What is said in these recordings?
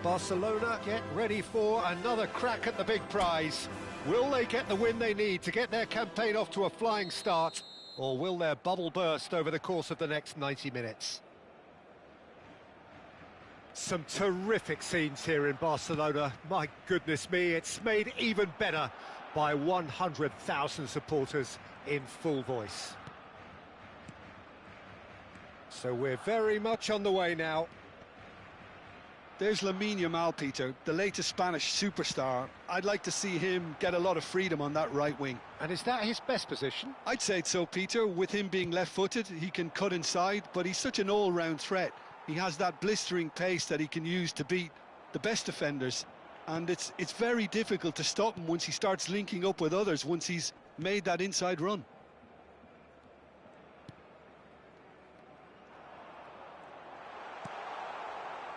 Barcelona get ready for another crack at the big prize. Will they get the win they need to get their campaign off to a flying start, or will their bubble burst over the course of the next 90 minutes? Some terrific scenes here in Barcelona. My goodness me, it's made even better by 100,000 supporters in full voice. So we're very much on the way now. There's Lamine Yamal, Peter, the latest Spanish superstar. I'd like to see him get a lot of freedom on that right wing. And is that his best position? I'd say so, Peter. With him being left-footed, he can cut inside, but he's such an all-round threat. He has that blistering pace that he can use to beat the best defenders. And it's very difficult to stop him once he starts linking up with others, once he's made that inside run.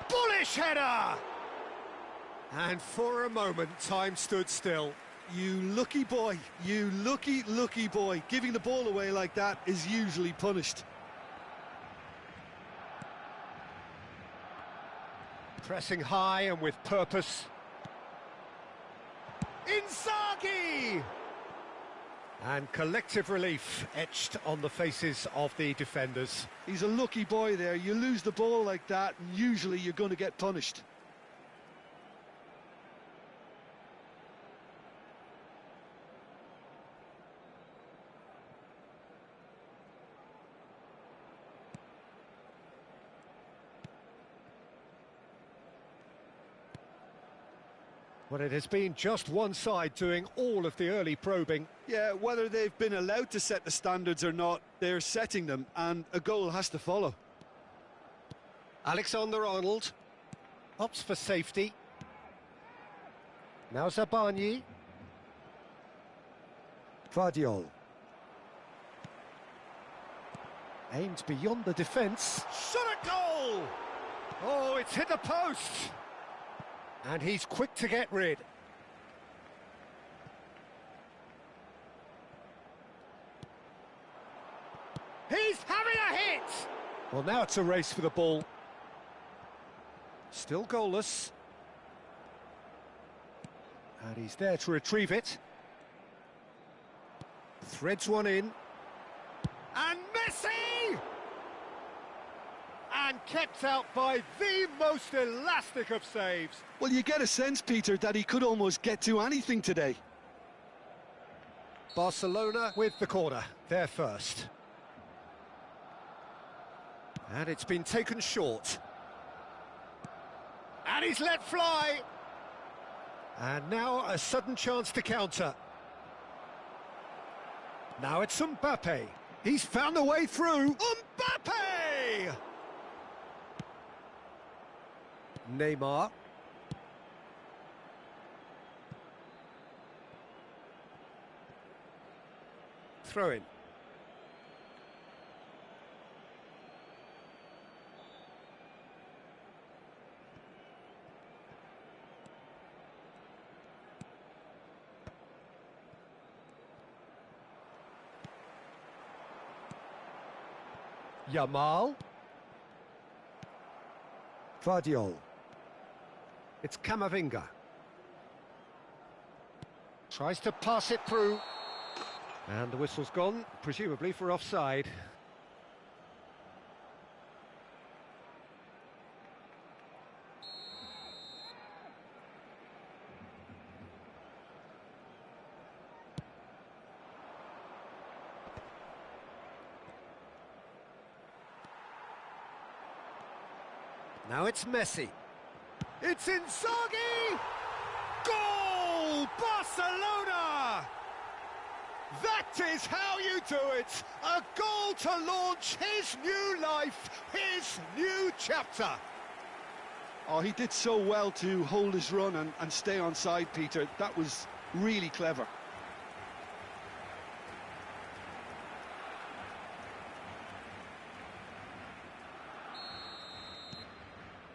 Bullish header! And for a moment, time stood still. You lucky boy, you lucky boy. Giving the ball away like that is usually punished. Pressing high and with purpose. Inzaghi! And collective relief etched on the faces of the defenders. He's a lucky boy there. You lose the ball like that, and usually you're going to get punished. Well, it has been just one side doing all of the early probing. Yeah, whether they've been allowed to set the standards or not, they're setting them, and a goal has to follow. Alexander-Arnold opts for safety. Now Zabarnyi. Gvardiol. Aimed beyond the defence. Shot at goal! Oh, it's hit the post! And he's quick to get rid. He's having a hit! Well, now it's a race for the ball. Still goalless. And he's there to retrieve it. Threads one in. And Messi! And kept out by the most elastic of saves. Well, you get a sense, Peter, that he could almost get to anything today. Barcelona with the corner, they're first. And it's been taken short. And he's let fly. And now a sudden chance to counter. Now it's Mbappe. He's found a way through. Mbappe! Neymar. Throw in. Yamal. Gvardiol. It's Camavinga. Tries to pass it through. And the whistle's gone, presumably for offside. Now it's Messi. It's Inzaghi! Goal! Barcelona! That is how you do it! A goal to launch his new life, his new chapter. Oh, he did so well to hold his run and stay on side, Peter. That was really clever.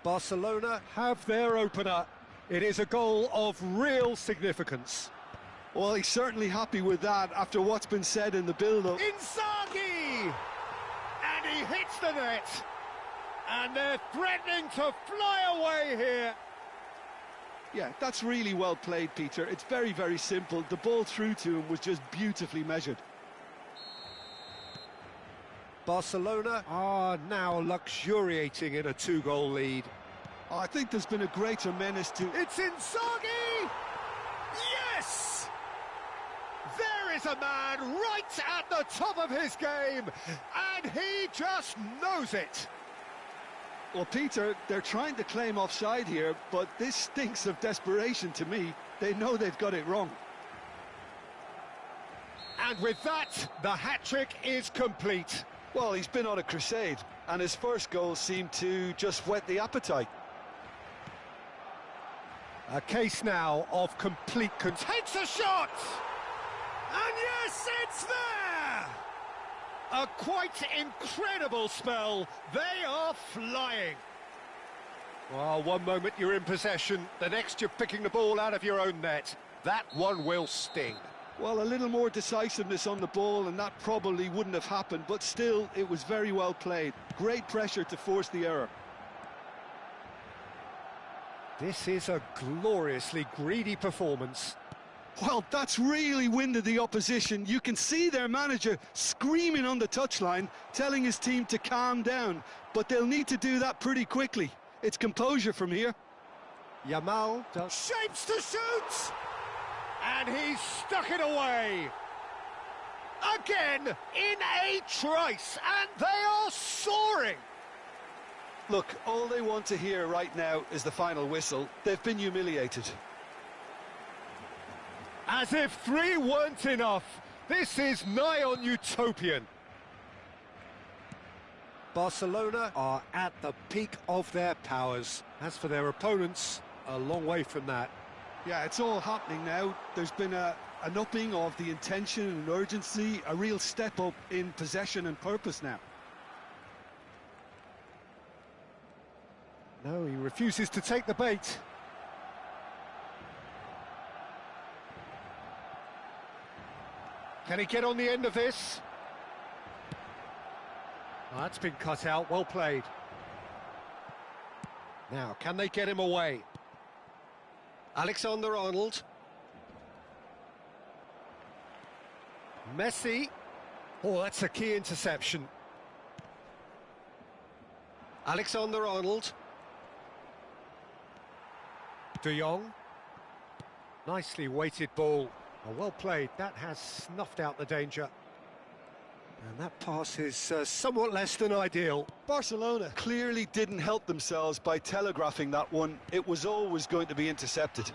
Barcelona have their opener. It is a goal of real significance. Well, he's certainly happy with that after what's been said in the build-up. Inzaghi! And he hits the net. And they're threatening to fly away here. Yeah, that's really well played, Peter. It's very, very simple. The ball through to him was just beautifully measured. Barcelona are now luxuriating in a two-goal lead. Oh, I think there's been a greater menace to... It's Inzaghi! Yes! There is a man right at the top of his game, and he just knows it. Well, Peter, they're trying to claim offside here, but this stinks of desperation to me. They know they've got it wrong. And with that, the hat-trick is complete. Well, he's been on a crusade, and his first goal seemed to just whet the appetite. A case now of complete takes a shot! And yes, it's there! A quite incredible spell. They are flying. Well, one moment you're in possession, the next you're picking the ball out of your own net. That one will sting. Well, a little more decisiveness on the ball, and that probably wouldn't have happened, but still, it was very well played. Great pressure to force the error. This is a gloriously greedy performance. Well, that's really winded the opposition. You can see their manager screaming on the touchline, telling his team to calm down, but they'll need to do that pretty quickly. It's composure from here. Yamal shapes to shoot! And he's stuck it away. Again, in a trice, and they are soaring. Look, all they want to hear right now is the final whistle. They've been humiliated. As if 3 weren't enough, this is nigh on utopian. Barcelona are at the peak of their powers. As for their opponents, a long way from that. Yeah, it's all happening now. There's been an upping of the intention and urgency, a real step up in possession and purpose now. No, he refuses to take the bait. Can he get on the end of this? Oh, that's been cut out, well played. Now, can they get him away? Alexander-Arnold. Messi. Oh, that's a key interception. Alexander-Arnold. De Jong. Nicely weighted ball. Oh, well played. That has snuffed out the danger. And that pass is somewhat less than ideal. Barcelona clearly didn't help themselves by telegraphing that one. It was always going to be intercepted.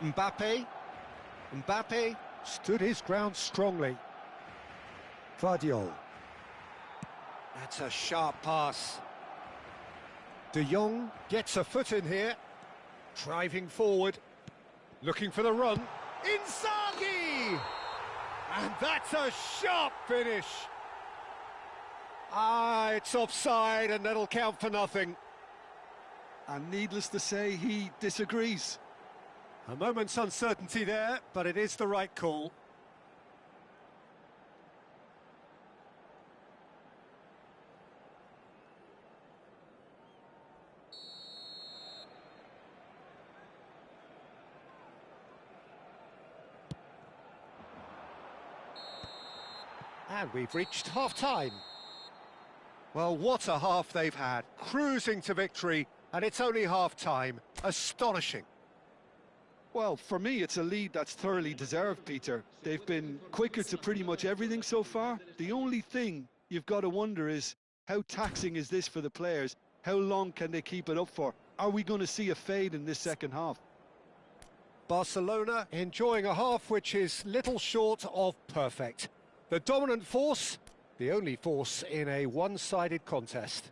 Mbappe. Mbappe stood his ground strongly. Gvardiol. That's a sharp pass. De Jong gets a foot in here. Driving forward. Looking for the run. Inzaghi! And that's a sharp finish. Ah, it's offside and that'll count for nothing. And needless to say, he disagrees. A moment's uncertainty there, but it is the right call. And we've reached half-time. Well, what a half they've had. Cruising to victory, and it's only half-time. Astonishing. Well, for me, it's a lead that's thoroughly deserved, Peter. They've been quicker to pretty much everything so far. The only thing you've got to wonder is, how taxing is this for the players? How long can they keep it up for? Are we going to see a fade in this second half? Barcelona enjoying a half which is little short of perfect. The dominant force, the only force in a one-sided contest.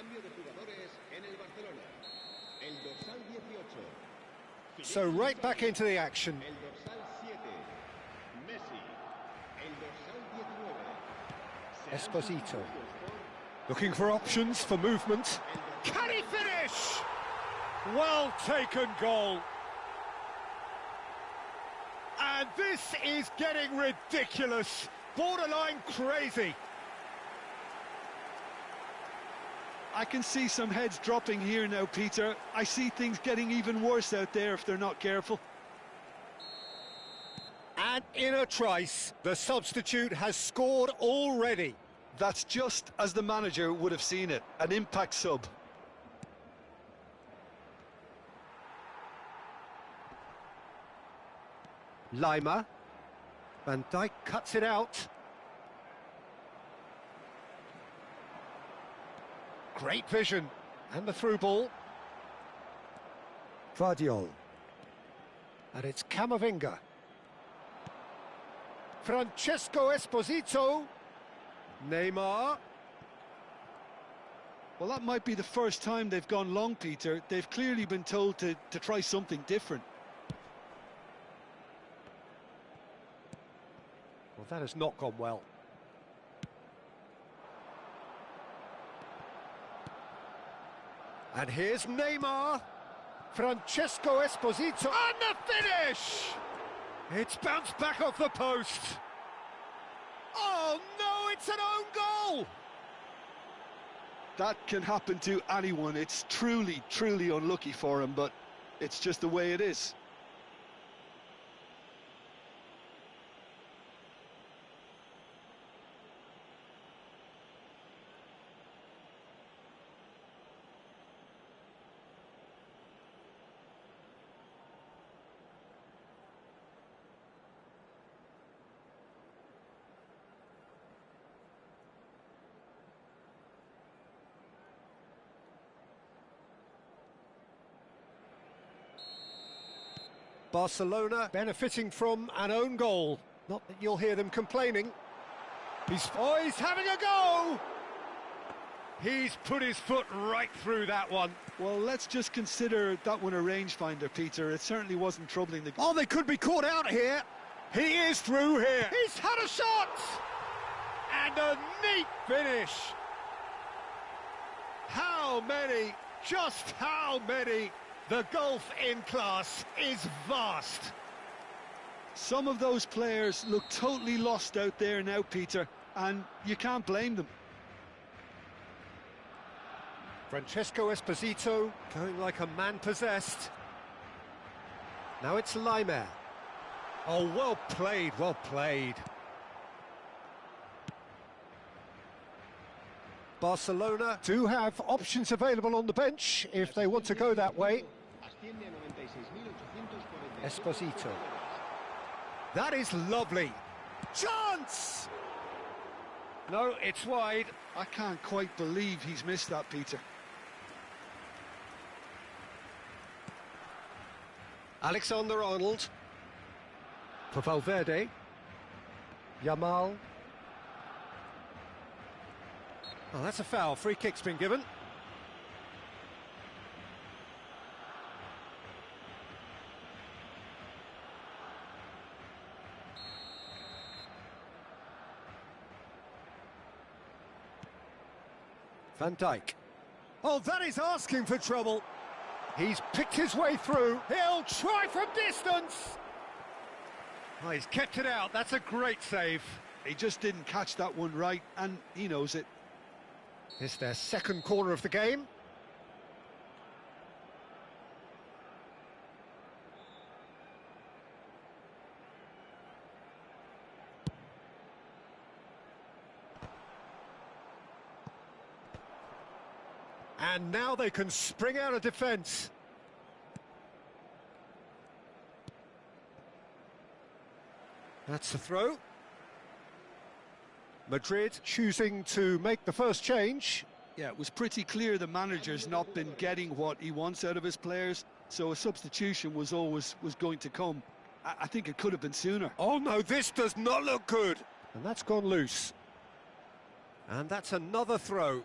Cambio de jugadores en el Barcelona. El dorsal 18. So right back into the action. El dorsal 7. Messi. El dorsal 19. Esposito. Looking for options for movement. Can he finish? Well taken goal. And this is getting ridiculous. Borderline crazy. I can see some heads dropping here now, Peter. I see things getting even worse out there if they're not careful. And in a trice, the substitute has scored already. That's just as the manager would have seen it, an impact sub. Lima. Van Dijk cuts it out. Great vision. And the through ball. Vardiol. And it's Camavinga. Francesco Esposito. Neymar. Well, that might be the first time they've gone long, Peter. They've clearly been told to try something different. Well, that has not gone well. And here's Neymar. Francesco Esposito. And the finish! It's bounced back off the post. Oh, no, it's an own goal! That can happen to anyone. It's truly, truly unlucky for him, but it's just the way it is. Barcelona benefiting from an own goal. Not that you'll hear them complaining. He's having a go! He's put his foot right through that one. Well, let's just consider that one a rangefinder, Peter. It certainly wasn't troubling the... Oh, they could be caught out here. He is through here. He's had a shot! And a neat finish. How many? Just how many? The gulf in class is vast. Some of those players look totally lost out there now, Peter, and you can't blame them. Francesco Esposito going like a man possessed. Now it's Lima. Oh, well played, well played. Barcelona do have options available on the bench if they want to go that way. Esposito. That is lovely. Chance! No, it's wide. I can't quite believe he's missed that, Peter. Alexander-Arnold. For Valverde. Yamal. Oh, that's a foul. Free kick's been given. Van Dijk. Oh, that is asking for trouble. He's picked his way through. He'll try from distance. Oh, he's kept it out. That's a great save. He just didn't catch that one right, and he knows it. It's their second corner of the game. And now they can spring out of defence. That's the throw. Madrid choosing to make the first change. Yeah, it was pretty clear the manager's not been getting what he wants out of his players, so a substitution was going to come. I think it could have been sooner. Oh no, this does not look good. And that's gone loose. And that's another throw.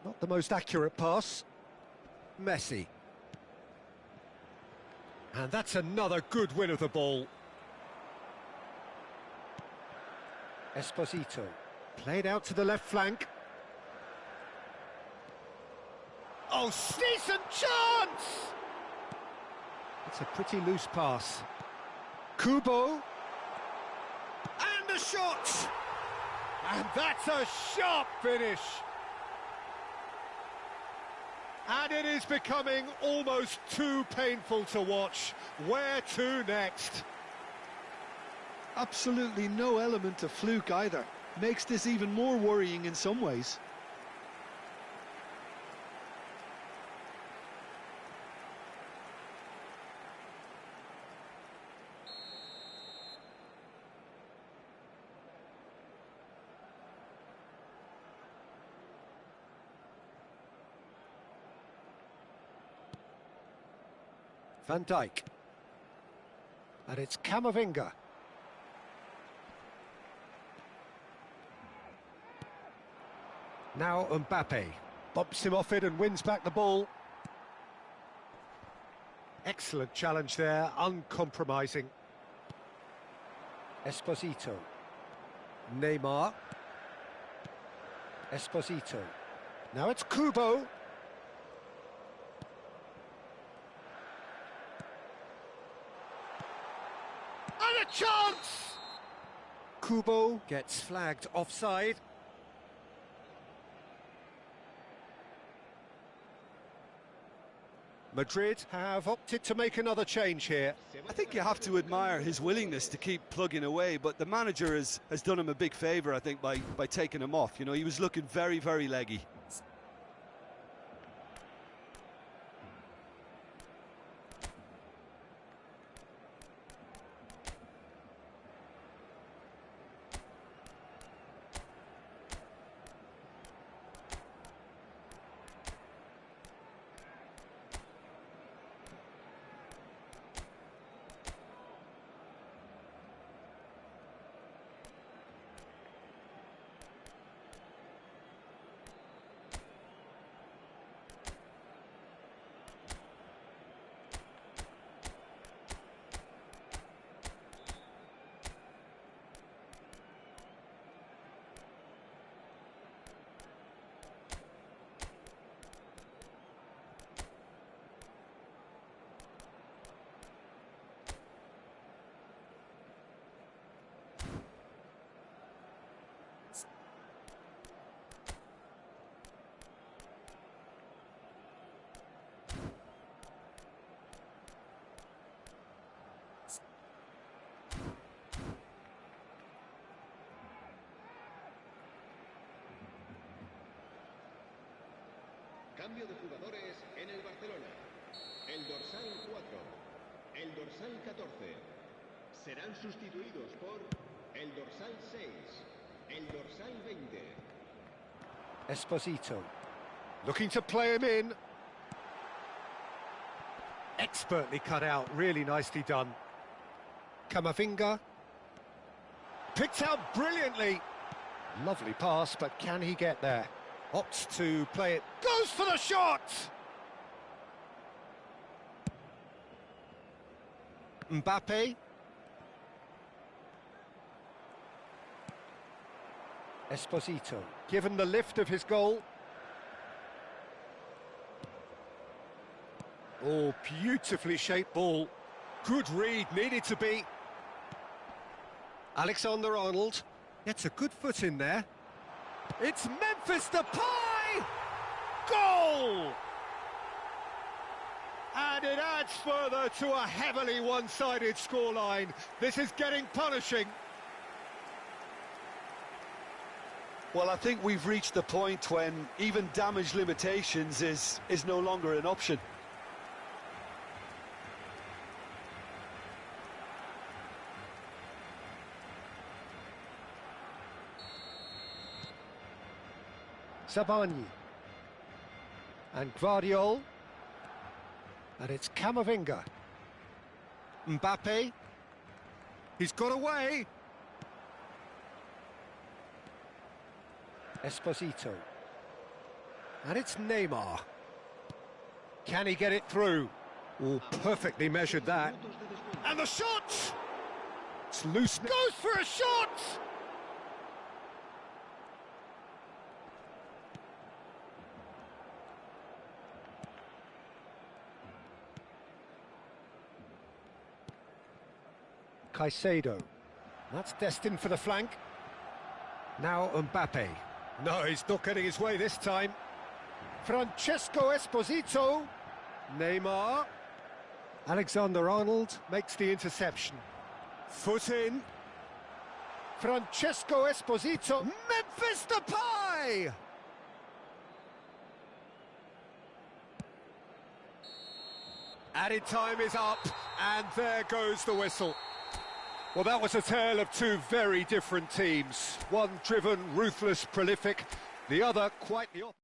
Not the most accurate pass. Messi. And that's another good win of the ball. Esposito. Played out to the left flank. Oh, decent chance! It's a pretty loose pass. Kubo. And a shot! And that's a sharp finish! And it is becoming almost too painful to watch. Where to next? Absolutely no element of fluke either. Makes this even more worrying in some ways. Van Dijk. And it's Camavinga. Now Mbappe. Bumps him off it and wins back the ball. Excellent challenge there, uncompromising. Esposito. Neymar. Esposito. Now it's Kubo. And a chance! Kubo gets flagged offside. Madrid have opted to make another change here. I think you have to admire his willingness to keep plugging away, but the manager has done him a big favour, I think, by taking him off. You know, he was looking very, very leggy. Cambio de jugadores en el Barcelona. El dorsal 4, el dorsal 14 serán sustituidos por el dorsal 6, el dorsal 20. Esposito. Looking to play him in. Expertly cut out, really nicely done. Camavinga. Picked out brilliantly. Lovely pass, but can he get there? Opts to play it. Goes for the shot! Mbappe. Esposito. Given the lift of his goal. Oh, beautifully shaped ball. Good read, needed to be. Alexander-Arnold gets a good foot in there. It's Memphis Depay! Goal! And it adds further to a heavily one-sided scoreline. This is getting punishing. Well, I think we've reached the point when even damage limitations is no longer an option. Sabani. And Gvardiol. And it's Camavinga. Mbappe. He's got away. Esposito. And it's Neymar. Can he get it through? Oh, perfectly measured that. And the shot! It's loose. Goes for a shot! Caicedo. That's destined for the flank. Now Mbappe. No, he's not getting his way this time. Francesco Esposito. Neymar. Alexander-Arnold makes the interception. Foot in. Francesco Esposito. Memphis Depay! Added time is up, and there goes the whistle. Well, that was a tale of two very different teams. One driven, ruthless, prolific, the other quite the opposite.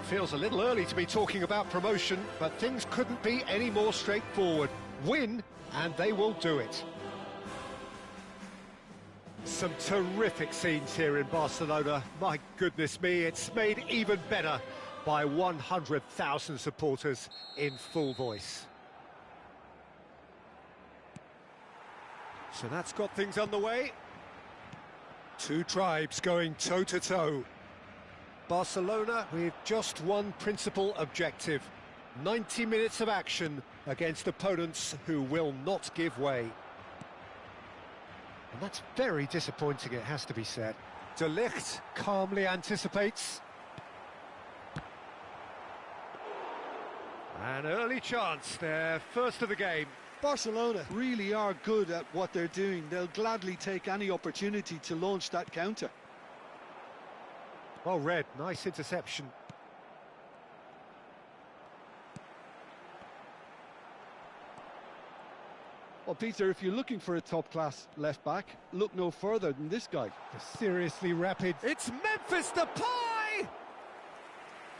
feels a little early to be talking about promotion, but things couldn't be any more straightforward. Win, and they will do it. Some terrific scenes here in Barcelona. My goodness me, it's made even better by 100,000 supporters in full voice. So that's got things underway. Two tribes going toe-to-toe. Barcelona with just one principal objective. 90 minutes of action against opponents who will not give way. And that's very disappointing, it has to be said. De Ligt calmly anticipates. An early chance, their first of the game. Barcelona really are good at what they're doing. They'll gladly take any opportunity to launch that counter. Well read, nice interception. Well, Peter, if you're looking for a top-class left-back, look no further than this guy. Seriously rapid. It's Memphis Depay!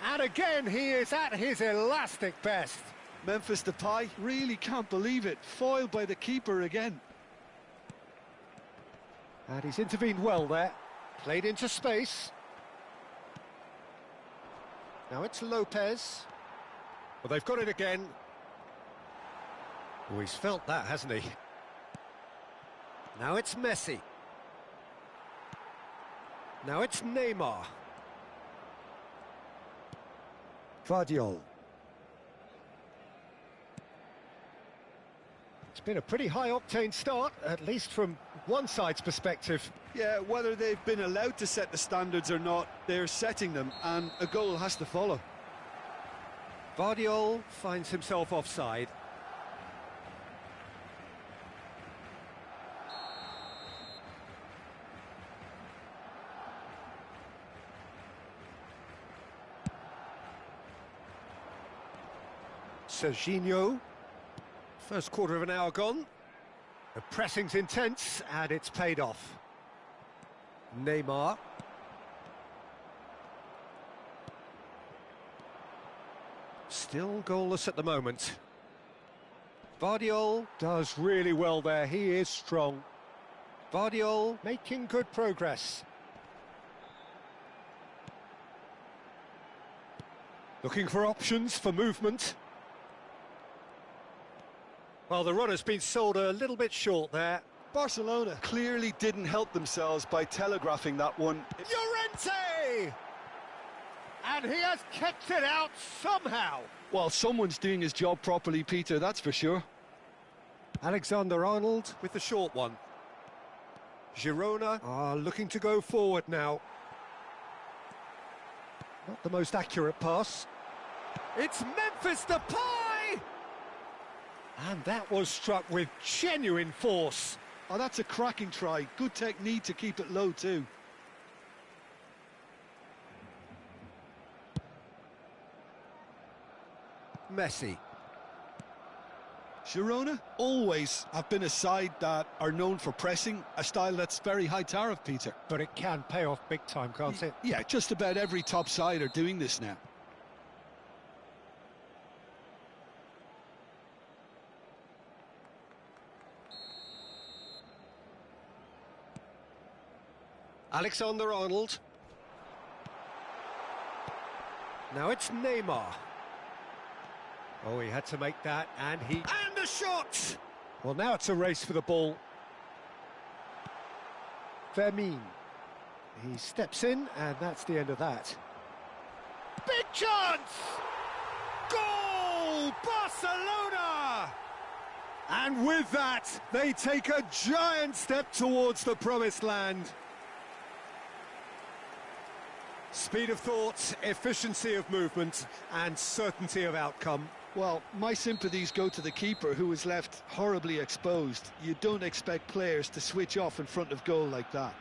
And again, he is at his elastic best. Memphis Depay, really can't believe it. Foiled by the keeper again. And he's intervened well there. Played into space. Now it's Lopez. Well, they've got it again. Oh, he's felt that, hasn't he? Now it's Messi. Now it's Neymar. Vardiol. It's been a pretty high-octane start, at least from one side's perspective. Yeah, whether they've been allowed to set the standards or not, they're setting them, and a goal has to follow. Vardiol finds himself offside. Serginho. First quarter of an hour gone. The pressing's intense and it's paid off. Neymar. Still goalless at the moment. Vardiol does really well there, he is strong. Vardiol making good progress. Looking for options for movement. Well, the run has been sold a little bit short there. Barcelona clearly didn't help themselves by telegraphing that one. Llorente! And he has kicked it out somehow. Well, someone's doing his job properly, Peter, that's for sure. Alexander-Arnold with the short one. Girona are looking to go forward now. Not the most accurate pass. It's Memphis Depay! And that was struck with genuine force. Oh, that's a cracking try. Good technique to keep it low too. Messi. Girona always have been a side that are known for pressing, a style that's very high tariff, Peter. But it can pay off big time, can't it? Yeah, just about every top side are doing this now. Alexander-Arnold. Now it's Neymar. Oh, he had to make that, and he... And a shot! Well, now it's a race for the ball. Fermin. He steps in, and that's the end of that. Big chance! Goal! Barcelona! And with that, they take a giant step towards the promised land. Speed of thought, efficiency of movement, and certainty of outcome. Well, my sympathies go to the keeper, who was left horribly exposed. You don't expect players to switch off in front of goal like that.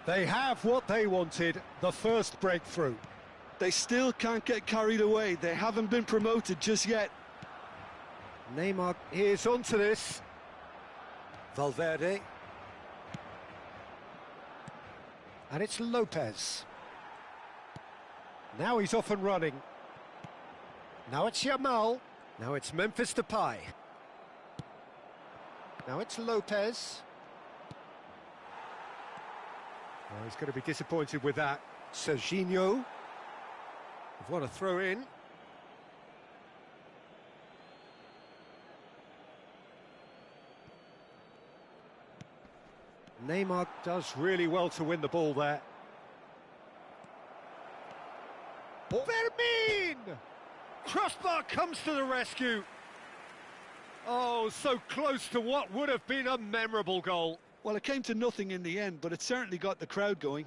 They have what they wanted, the first breakthrough. They still can't get carried away. They haven't been promoted just yet. Neymar is onto this. Valverde. And it's Lopez. Now he's off and running. Now it's Yamal. Now it's Memphis Depay. Now it's Lopez. Oh, he's going to be disappointed with that. Serginho. What a throw in. Neymar does really well to win the ball there. Fermin! Crossbar comes to the rescue. Oh, so close to what would have been a memorable goal. Well, it came to nothing in the end, but it certainly got the crowd going.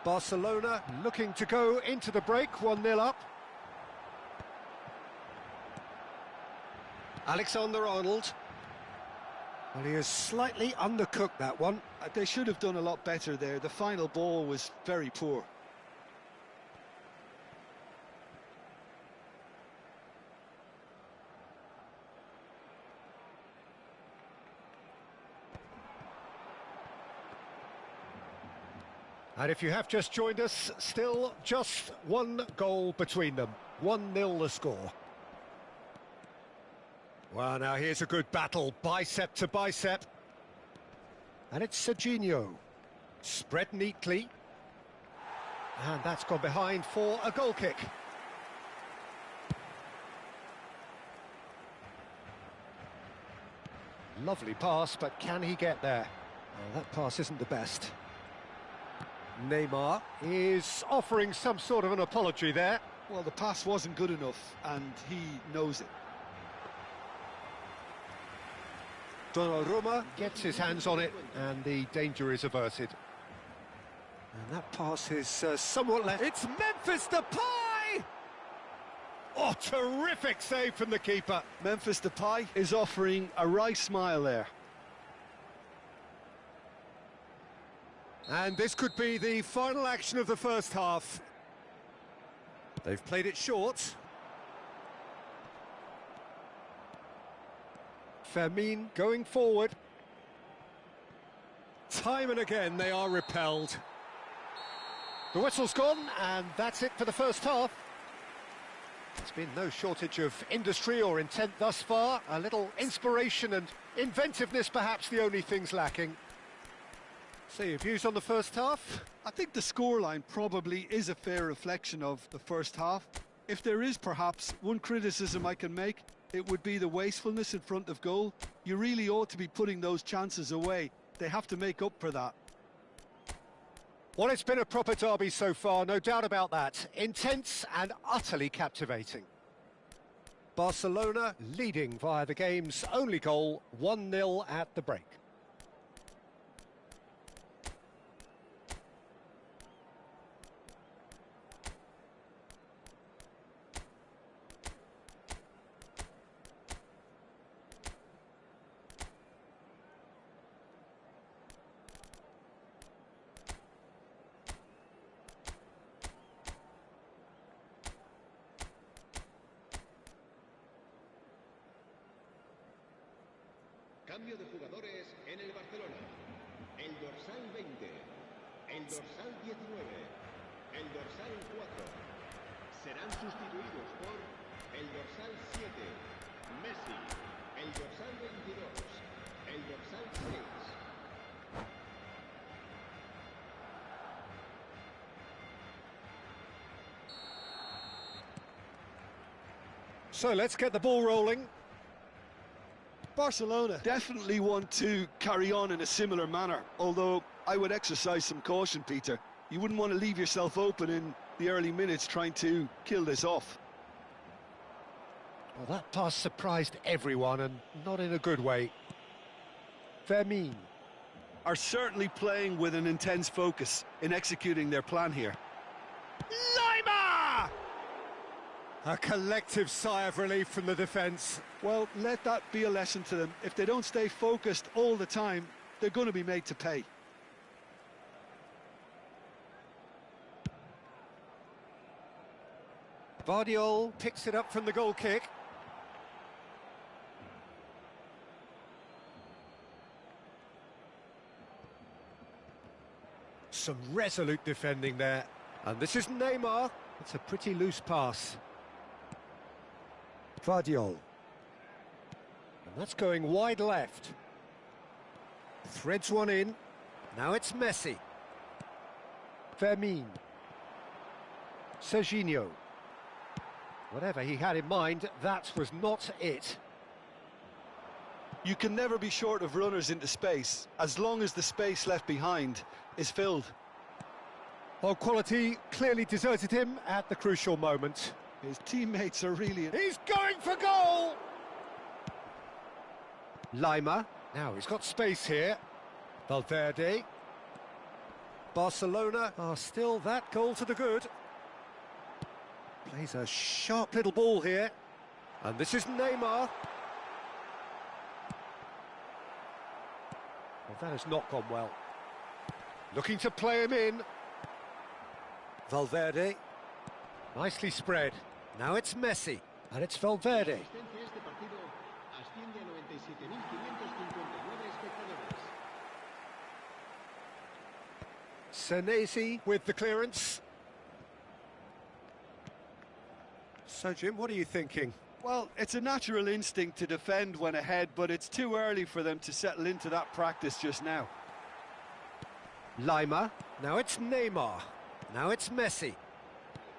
Barcelona looking to go into the break, 1-0 up. Alexander-Arnold. Well, he has slightly undercooked that one. They should have done a lot better there. The final ball was very poor. And if you have just joined us, still just one goal between them. 1-0 the score. Well, now here's a good battle, bicep to bicep. And it's Serginho. Spread neatly. And that's gone behind for a goal kick. Lovely pass, but can he get there? Oh, that pass isn't the best. Neymar is offering some sort of an apology there. Well, the pass wasn't good enough, and he knows it. Donnarumma gets his hands on it, and the danger is averted. And that pass is somewhat left. It's Memphis Depay! Oh, terrific save from the keeper. Memphis Depay is offering a wry smile there. And this could be the final action of the first half. They've played it short. Fermin going forward. Time and again they are repelled. The whistle's gone, and that's it for the first half. There's been no shortage of industry or intent thus far. A little inspiration and inventiveness, perhaps the only things lacking. So your views on the first half? I think the scoreline probably is a fair reflection of the first half. If there is perhaps one criticism I can make, it would be the wastefulness in front of goal. You really ought to be putting those chances away. They have to make up for that. Well, it's been a proper derby so far, no doubt about that. Intense and utterly captivating. Barcelona leading via the game's only goal, 1-0 at the break. Cambio de jugadores en el Barcelona. El dorsal 20, el dorsal 19, el dorsal 4. Serán sustituidos por el dorsal 7, Messi, el dorsal 22, el dorsal 6. So let's get the ball rolling. Barcelona definitely want to carry on in a similar manner, although I would exercise some caution, Peter. You wouldn't want to leave yourself open in the early minutes trying to kill this off. Well, that pass surprised everyone, and not in a good way. Fermin. Are certainly playing with an intense focus in executing their plan here. Neymar! A collective sigh of relief from the defence. Well, let that be a lesson to them. If they don't stay focused all the time, they're going to be made to pay. Vardiol picks it up from the goal kick. some resolute defending there. And this is Neymar. It's a pretty loose pass. Vardiol. And that's going wide left. Threads one in. Now it's Messi. Fermin. Serginho. Whatever he had in mind, that was not it. You can never be short of runners into space, as long as the space left behind is filled. Well, quality clearly deserted him at the crucial moment. His teammates are really... He's going for goal! Lima. Now he's got space here. Valverde. Barcelona are still that goal to the good. Plays a sharp little ball here. And this is Neymar. Well, that has not gone well. Looking to play him in. Valverde. Nicely spread. Now it's Messi. And it's Valverde. Senesi with the clearance. So, Jim, what are you thinking? Well, it's a natural instinct to defend when ahead, but it's too early for them to settle into that practice just now. Lima. Now it's Neymar. Now it's Messi.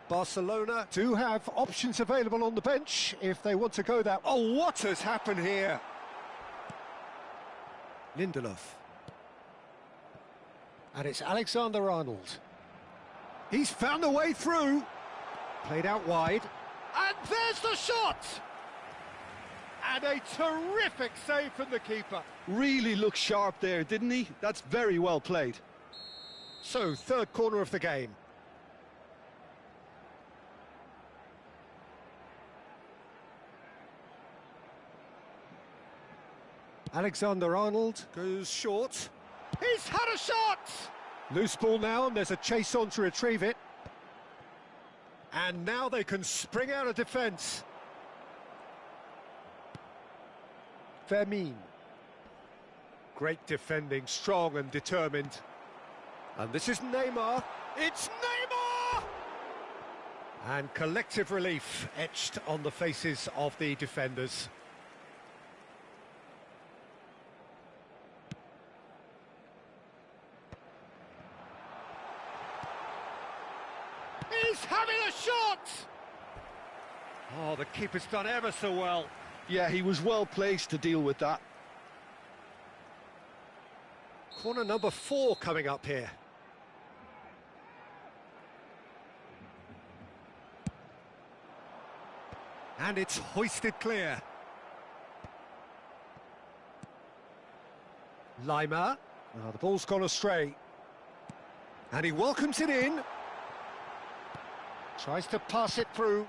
Barcelona do have options available on the bench if they want to go that... Oh, what has happened here? Lindelof. And it's Alexander-Arnold. He's found a way through. Played out wide. And there's the shot! And a terrific save from the keeper. Really looked sharp there, didn't he? That's very well played. So, third corner of the game. Alexander-Arnold goes short. He's had a shot! Loose ball now, and there's a chase on to retrieve it. And now they can spring out of defence. Fermin. Great defending, strong and determined. And this is Neymar. It's Neymar! And collective relief etched on the faces of the defenders. He's having a shot! Oh, the keeper's done ever so well. Yeah, he was well placed to deal with that. Corner number 4 coming up here. And it's hoisted clear. Lima. Oh, the ball's gone astray. And he welcomes it in. Tries to pass it through.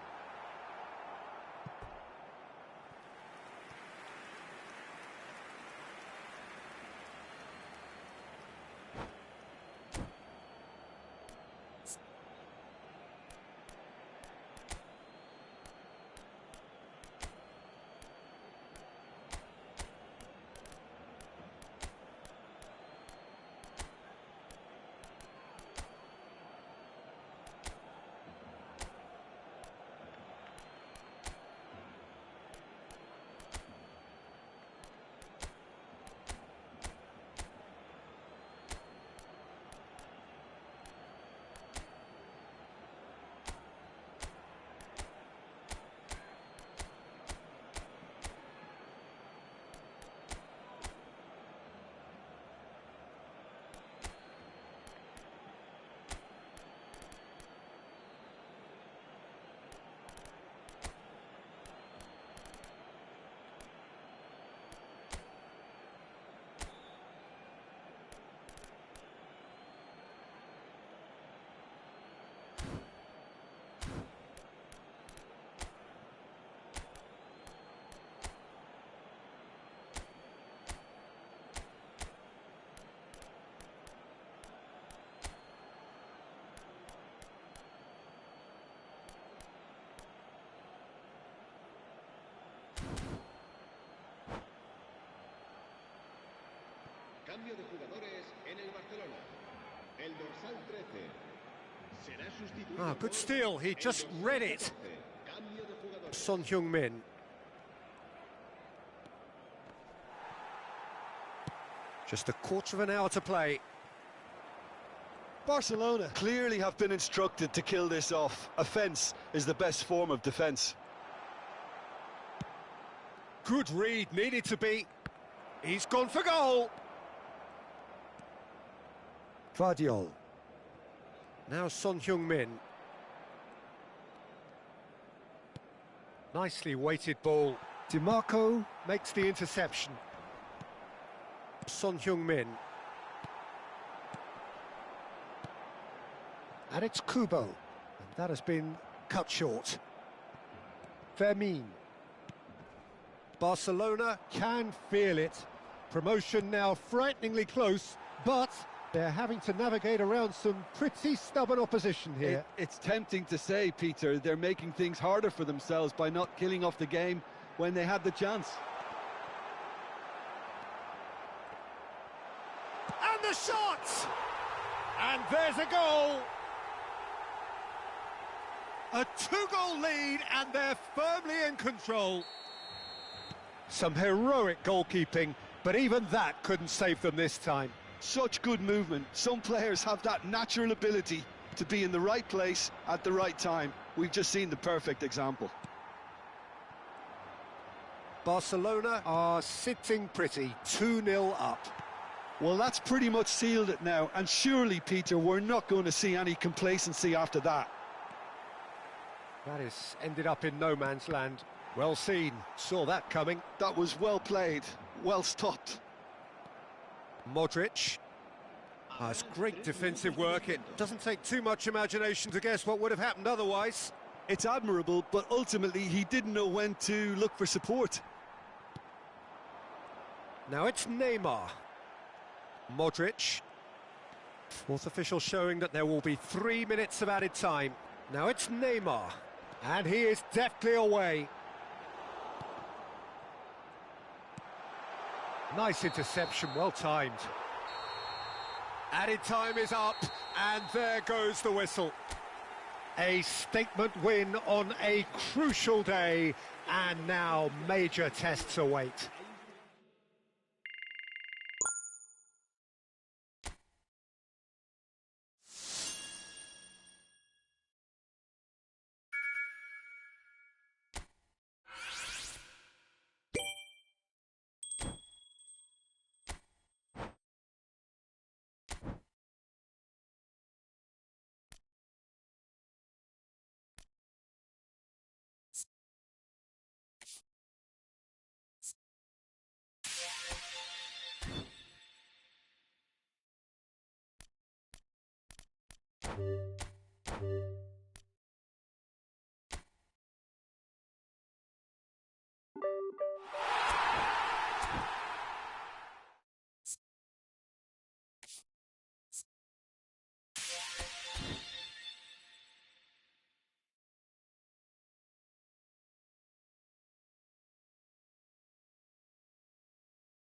Cambio de jugadores en el Barcelona. El dorsal 13 será sustituido Ah, good por steal. He el just dorsal read it. 14. Cambio de jugador. Son Heung-min. Just a quarter of an hour to play. Barcelona clearly have been instructed to kill this off. Offence is the best form of defence. Good read, needed to be. He's gone for goal. Gvardiol. Now Son Heung-min. Nicely weighted ball. DiMarco makes the interception. Son Heung-min. And it's Kubo. And that has been cut short. Fermin. Barcelona can feel it. Promotion now frighteningly close, but they're having to navigate around some pretty stubborn opposition here. It's tempting to say, Peter, they're making things harder for themselves by not killing off the game when they had the chance. And the shot! And there's a goal! A two-goal lead, and they're firmly in control. Some heroic goalkeeping, but even that couldn't save them this time. Such good movement. Some players have that natural ability to be in the right place at the right time. We've just seen the perfect example. Barcelona are sitting pretty, 2-0 up. Well, that's pretty much sealed it now, and surely, Peter, we're not going to see any complacency after that. That has ended up in no man's land. Well seen, saw that coming. That was well played, well stopped. Modric. It's great defensive work. It doesn't take too much imagination to guess what would have happened otherwise. It's admirable, but ultimately he didn't know when to look for support. Now it's Neymar. Modric. Fourth official showing that there will be 3 minutes of added time. Now it's Neymar. And he is deftly away. Nice interception, well timed. Added time is up, and there goes the whistle. A statement win on a crucial day, and now major tests await.